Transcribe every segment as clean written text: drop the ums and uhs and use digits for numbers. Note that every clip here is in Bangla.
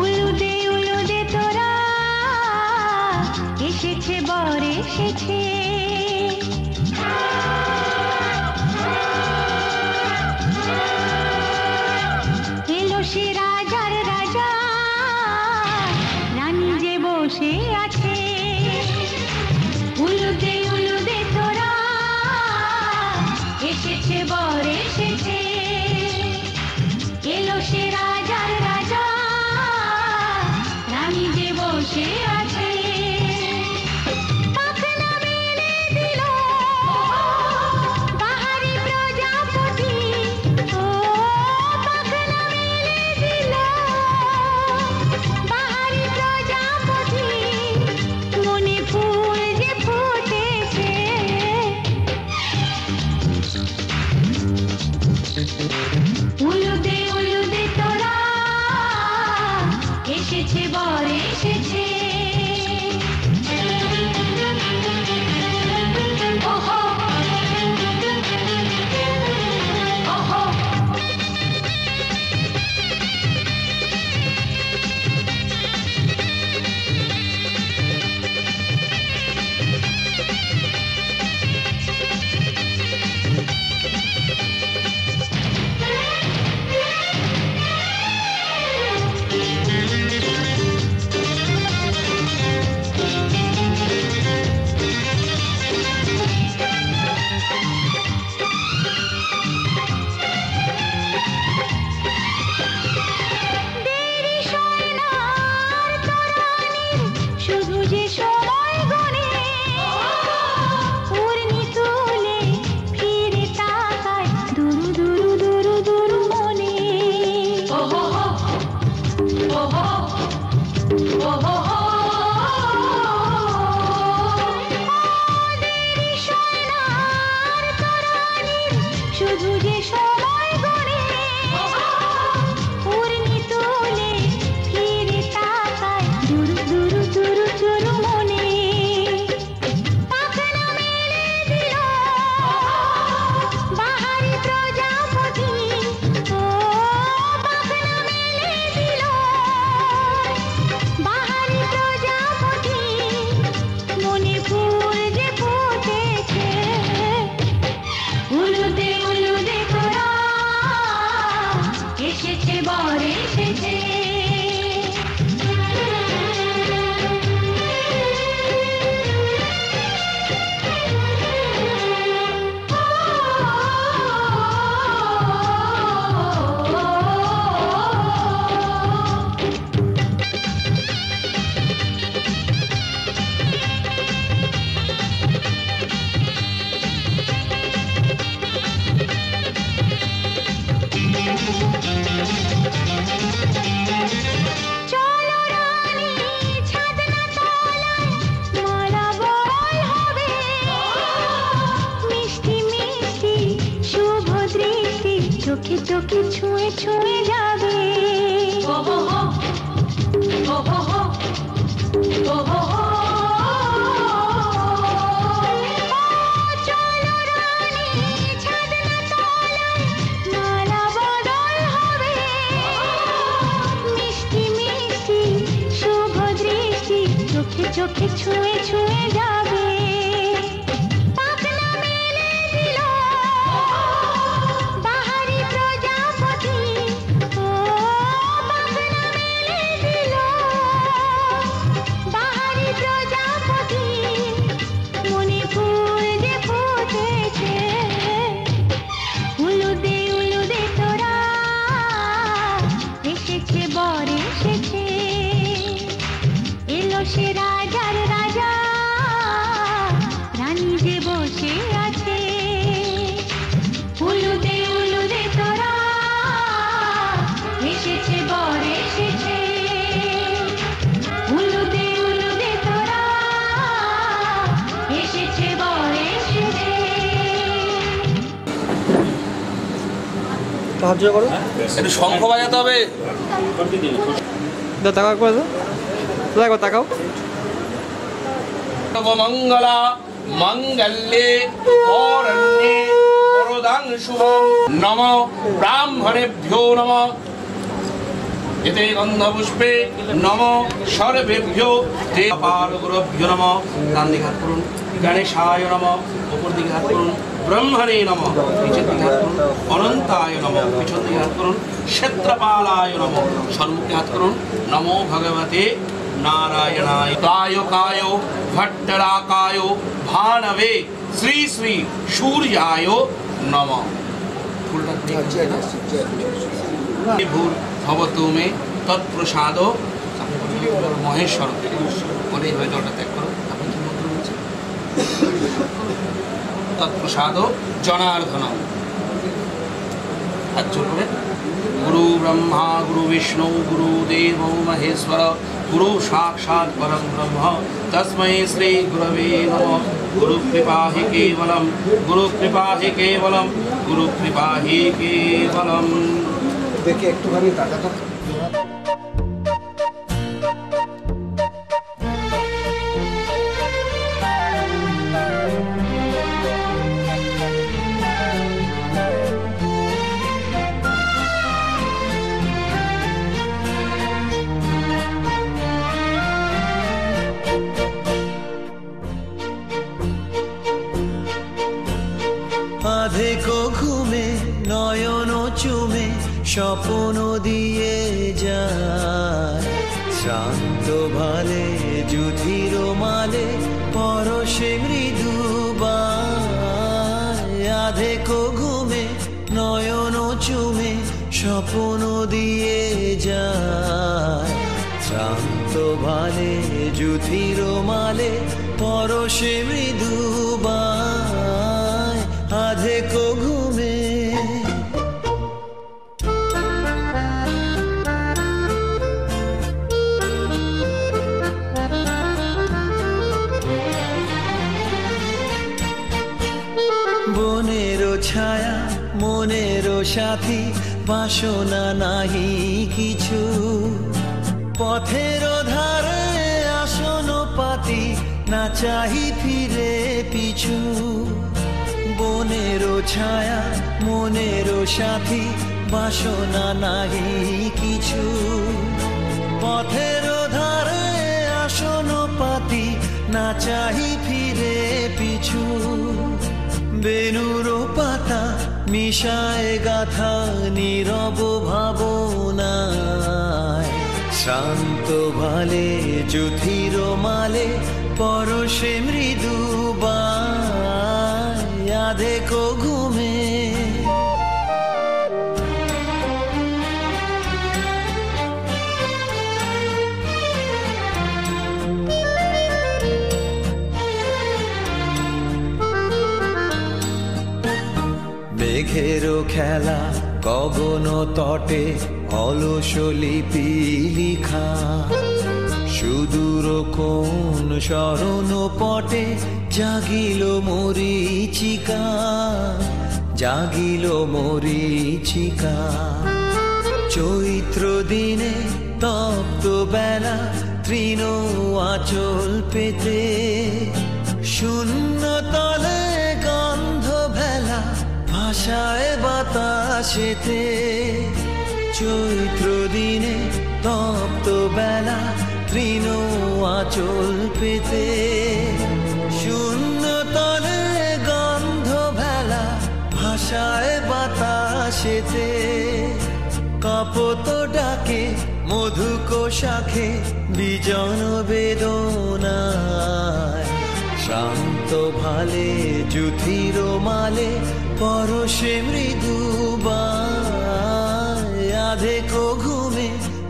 উলুদে তোরা এসেছে বর এসেছে, এলো সে রাজার রাজা, রানী যে বসে আছে। উলুদে তোরা এসেছে বর এসেছে, এলো সে রাজার রাজা, রানী যে বসে আছে। পাখনা মেলে দিল বাহারি প্রজাপতি, ও পাখনা মেলে দিল বাহারি প্রজাপতি, মনে ফুল যে ফুটেছে। উলুদে তোরা এসেছে বর এসেছে। ওহো ওহো শুধু যে সময় গনে, উর্মি তুলে ফিরে তাকায় দুরু দুরু দুরু দুরু মনে। ওহো ওহো ওহো দেরি সোনার তরানির শুধু যে সময় গনে, উর্মি তুলে ফিরে তাকায় দুরু দুরু দুরু দুরু মনে। পাখনা মেলে দিল বাহারি প্রজাপতি, ও পাখনা মেলে দিল বাহারি প্রজাপতি, মনে ফুল যে ফুটেছে। উলুদে তোরা এসেছে বর এসেছে। চলো রানী ছাদনা তলায় মালা বরণ হবে, মিষ্টি মিষ্টি শুভ দৃষ্টি চোখে চোখে ছুঁয়ে ছুঁয়ে যাবে। ওহো ওহো ওহো চলো রানী ছাদনা তলায় মালা বদল হবে, মিষ্টি মিষ্টি শুভ দৃষ্টি চোখে চোখে ছুঁয়ে ছুঁয়ে যাবে। পাখনা মেলে দিল বাহারি প্রজাপতি, ও পাখনা মেলে দিল বাহারি প্রজাপতি, মনে ফুল যে ফুটেছে। উলুদে তোরা এসেছে বর এসেছে, এলো সে রাজার রাজা, রানী যে বসে আছে। উলুদে তোরা এসেছে বর এসেছে। উলুদে তোরা এসেছে বর এসেছে। সাহায্য করো, একটু শঙ্খ বাজাতে হবে। তাকাও করে দাও, তাকাও। মঙ্গলা মঙ্গলে অরণ্যে বরদাং শুভ নম ব্রাহ্মণেভ্যো নম এতে গন্ধপুষ্পে নম সর্বেভ্যো দেবালগুরভ্যো নম। ডান দিকে হাত করুন। গণেশায় নম উপর দিকে হাত করুন। ব্রহ্মণে নম নিচের দিকে হাত করুন। অনন্তায় নম পিছন দিকে হাত করুন। ক্ষেত্রপালায় নম সম্মুখে হাত করুন। নমো ভগবতে নারায়ণায় কায় কায় ভট্টরাকায় ভানবে শ্রী শ্রী সূর্যায় নম। ফুলটা ভূর ভবতু মে তৎপ্রসাদ মহেশ্বর বলে এইভাবে জলটা ত্যাগ করো। আপনি কি মন্ত্র বলছেন? তৎপ্রসাদ জনার্দন। হাত জোর করে। গুরু ব্রহ্মা গুরু বিষ্ণু গুরুদেব মহেশ্বর গুরু সাক্ষাৎ পরম ব্রহ্ম তস্मै শ্রী গুরবে নমঃ। গুরু কৃপা হি কেবলম গুরু কৃপা হি কেবলম গুরু কৃপা হি কেবলম। দেখে একটুখানি টাকাটা আধেকো ঘুমে নয়ন চুমে স্বপ্ন দিয়ে যায় শান্ত ভালে যুধির মালে পরশে মৃদুবায়। আধেকো ঘুমে নয়ন চুমে স্বপ্ন দিয়ে যায় শান্ত ভালে যুধির মালে পরশে মৃদুবায়। আধেকো ঘুমে বনেরও ছায়া মনেরও সাথী বাসনা নাহি কিছু পথের ধারে আসন পাতি না চাহি ফিরে পিছু। বনেরও ছায়া মনেরও সাথী বাসনা নাহি কিছু পথের ধারে আসন পাতি না চাহি ফিরে পিছু। বেনুর পাতা মিশায় গাথা নীরব ভাবনায় শান্ত ভালে যুধির মালে পরশে মৃদুবায়। আধেকো ঘুমে মেঘেরও খেলা গগন তটে অলস লিপি লিখা সুদূর কোন শরণ পটে জাগিল মরীচিকা জাগিল মরীচিকা। চৈত্র দিনে তপ্ত বেলা তৃণ আঁচল পেতে শূন্য তলে গন্ধ ভেলা ভাষায় বাতাসেতে। চৈত্র দিনে তপ্ত বেলা তৃণ আঁচল পেতে শূন্য তলে গন্ধ ভেলা ভাষায় বাতাসেতে। কাপত ডাকে মধুক শাখে বিজন বেদনায় শান্ত ভালে যুধির মালে পরশে মৃদুবায়। আধেকো ঘুমে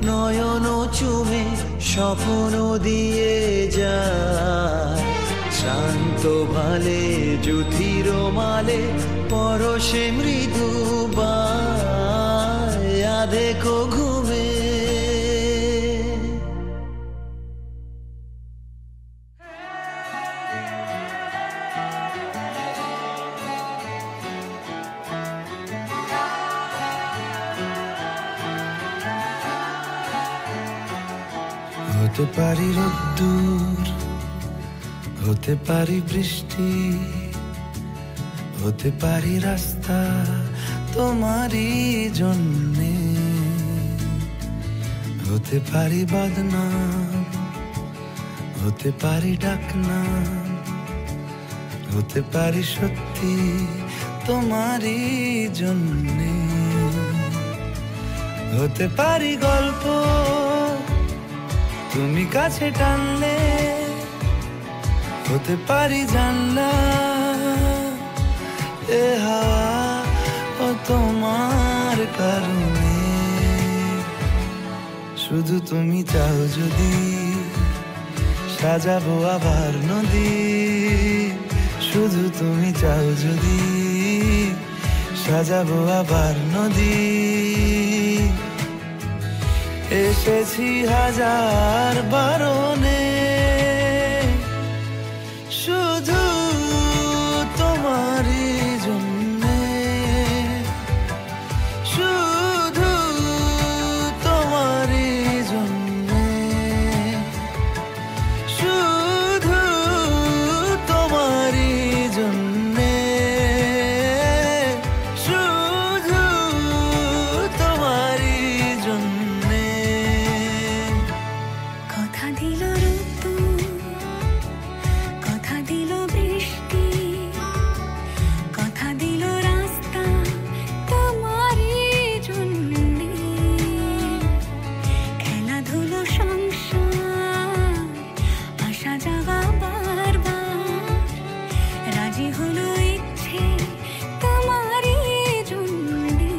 নয়ন চুমে স্বপ্ন দিয়ে যায় শান্ত ভালে যুধির মালে পরশে মৃদুবায়। আধেকো ঘুমে হতে পারি রোদ্দুর হতে পারি বৃষ্টি হতে পারি রাস্তা তোমারই জন্যে, হতে পারি বদনাম, হতে পারি ডাকনাম, হতে পারি সত্যি তোমারই জন্যে, হতে পারি গল্প তুমি কাছে টানলে, হতে পারি জানলা এ হাওয়া ও তোমার কারণে। শুধু তুমি চাও যদি সাজাবো আবার নদী, শুধু তুমি চাও যদি সাজাবো আবার নদী। এসেছি হাজার বারণে, শুধু তোমারই জন্যে, শুধু তোমারই জন্যে, শুধু তোমারই জন্যে, শুধু তোমারই জন্যে। কথা দিল ঋতু, কথা দিল বৃষ্টি, কথা দিল রাস্তা তোমারই জন্যে। খেলাধুলো সংসার আশা জাগা বারবার, রাজি হলো ইচ্ছে তোমারই জন্যে।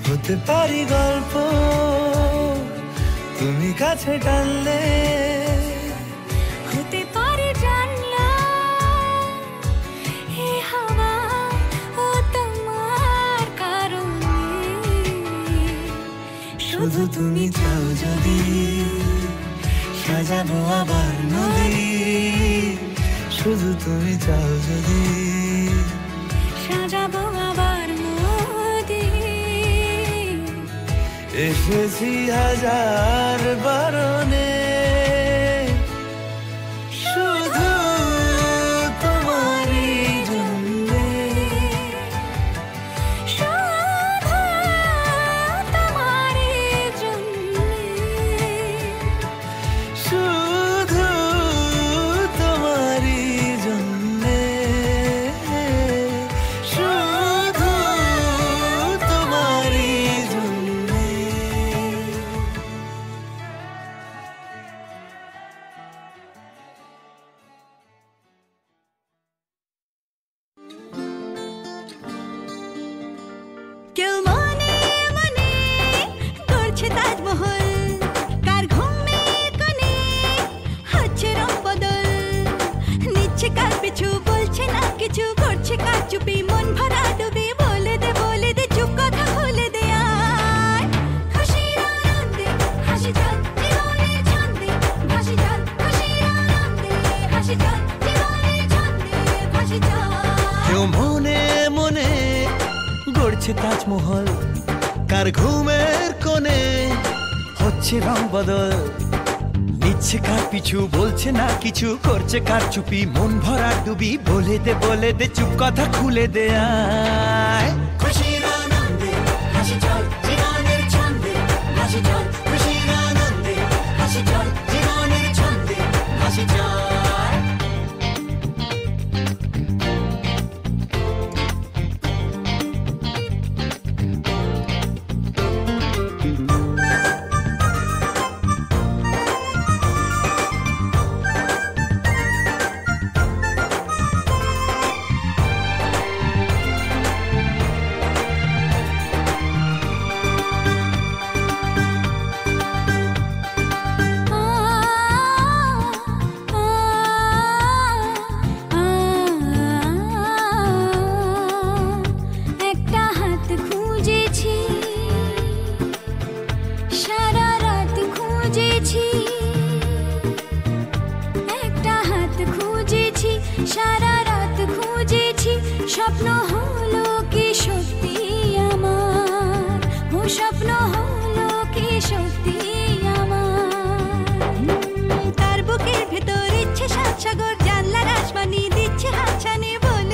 হতে পারি গল্প তুমি কাছে টানলে, হতে পারে জানলা এ হাওয়া ও তোমার কারণে। শুধু তুমি চাও যদি সাজাবো আবার নদী, শুধু তুমি চাও যদি সাজাবো আবার নদী। এসেছি হাজার বারণে, শুধু তোমারই জন্যে, শুধু তোমারই জন্যে, শুধু তোমারই জন্যে, শুধু তোমারই জন্যে। কেউ মনে মনে করছে তাজমহল, কার ঘুমের কোণে হচ্ছে রং বদল, নিচ্ছে কার পিছু বলছে না কিছু, করছে কার চুপি মন ভরা ডুবি। বলে দে চুপ কথা খুলে দে আয়, খুশির আনন্দে হাসি চল জীবনের ছন্দে ভাসি চল, খুশির আনন্দে হাসি চল জীবনের ছন্দে ভাসি চল। কেউ মনে মনে গড়ছে তাজমহল, কার ঘুমের কোণে হচ্ছে রং বদল, নিচ্ছে কার পিছু বলছে না কিছু, করছে কার চুপি মন ভরা ডুবি। বলে দে চুপ কথা খুলে দে আয়, খুশির আনন্দে হাসি চল জীবনের ছন্দে ভাসি চল, খুশির আনন্দে হাসি চল জীবনের ছন্দে ভাসি চল। সারা রাত খুঁজেছি, স্বপ্ন হলো কি সত্যি আমার, ও স্বপ্ন হলো কি সত্যি আমার। তার বুকের ভেতর ইচ্ছে সাত সাগর, জানলার আসমানি দিচ্ছে হাতছানি, বলে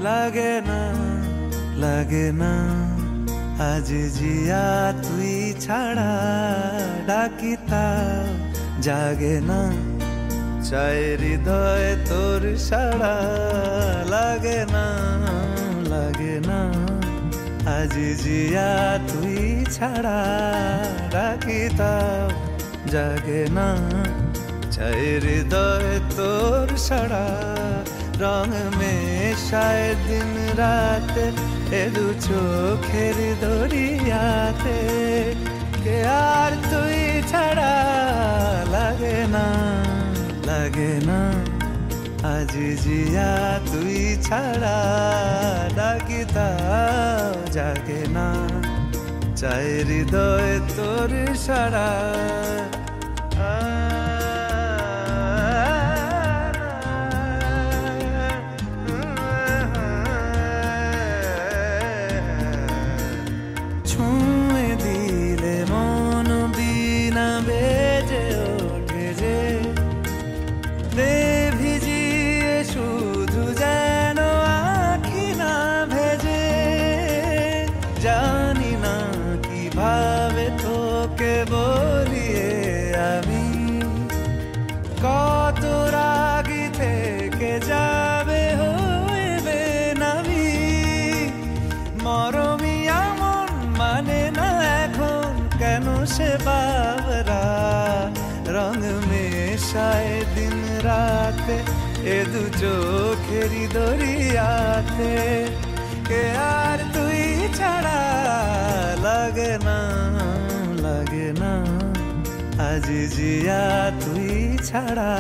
লাগে না লাগে না আজ জিয়া তুই ছাড়া ডাকি তাও জাগে না চায় হৃদয় তোর সাড়া লাগে না আজ জিয়া তুই ছাড়া ডাকি তাও জাগে না চায় হৃদয় তোর সাড়া রং মেশায় দিন রাত এ দু চোখের দরিয়াতে কে আর তুই ছাড়া লাগে না আজ জিয়া তুই ছাড়া ডাকি তাও জাগে না চায় হৃদয় তোর সাড়া ছুঁয়ে দিলে মন বিনা বেজে ওঠে যে ভিজিয়ে শুধু যেন আখি না ভেজে জানি না কিভাবে তোকে বলিয়ে আমি কত রাগি থেকে যাবে হইবে নামি মরমিয়া মন মানে না এখন কেন সে বাবরা রং মেশায় দিন রাতে এ দু চোখেরি দরিয়াতে কে আর তুই ছাড়া লাগে না আজ জিয়া তুই ছাড়া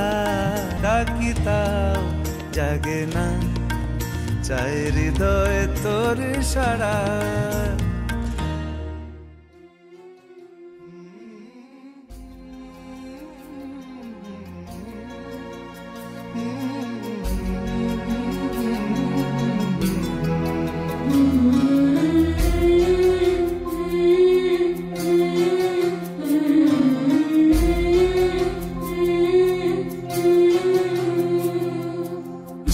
ডাকি তাও জাগে না চায় হৃদয় তোর সাড়া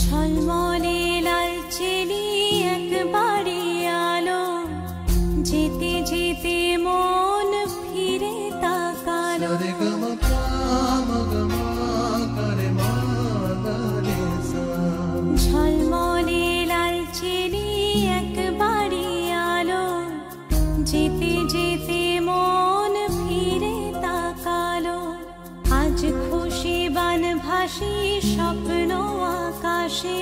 ঝলমলে লাল চেলি একবারে আলো যেতে যেতে মন ফিরে তাকালো ঝলমলে লাল চেলি একবারে আলো যেতে যেতে মন ফিরে তাকালো আজ খুশি বান ভাসি স্বপ্ন আকাশে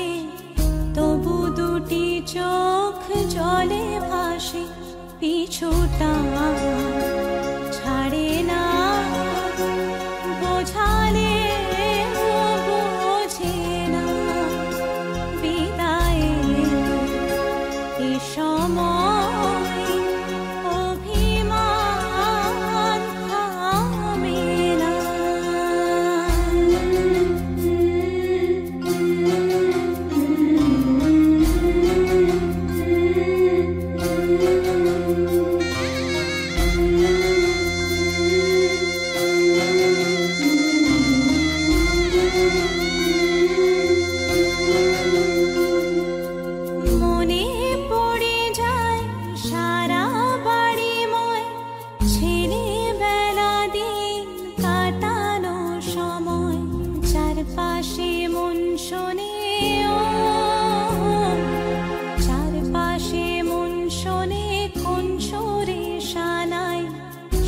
তবু দুটি চোখ জলে ভাসে পিছুটা ছাড়ে না বোঝালে বোঝে না বিদায়ে এ সময় অভিমান থামে না মনে পড়ে যায় সারা বাড়িময় ছেলেবেলা দিন কাটানো সময় চারপাশে মন শোনে চারপাশে মন শোনে কোন সুরে শানায়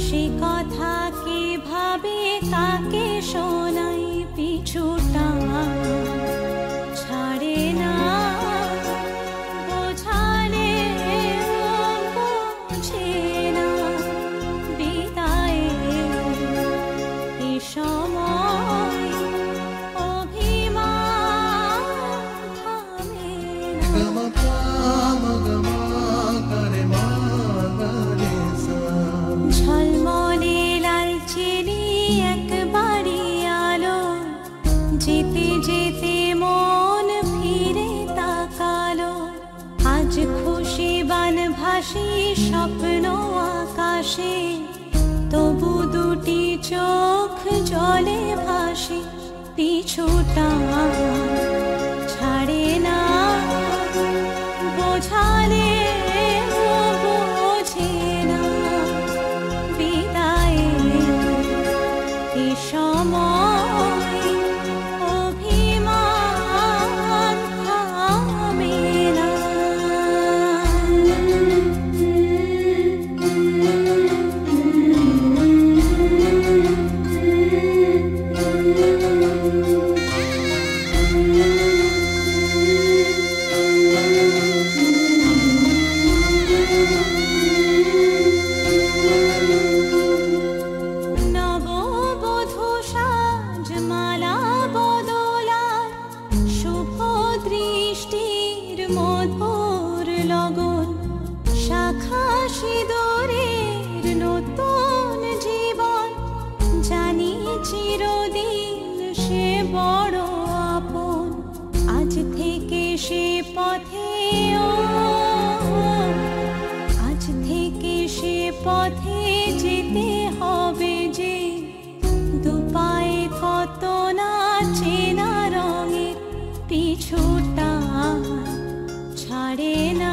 সে কথা কে ভাবে কাকে শোনাই পিছুটা ছাড়ে না বোঝালে বোঝে না বিদায়ে এ সময় অভিমান থামে না ঝলমলে লাল চেলি একবারে আলো যেতে যেতে মন ফিরে তাকালো আজ খুশি বান ভাসি স্বপ্ন আকাশে তবু দুটি চোখ জলে ভাসে পিছুটা ছাড়ে না মধুর লগন শাখা সিঁদুরের নতুন জীবন জানি চিরদিন সে বড় আপন আজ থেকে সে পথে আজ থেকে সে পথে যেতে হবে যে দুপায়ে কত না চেনা রঙের পিছুটা ছাড়ে না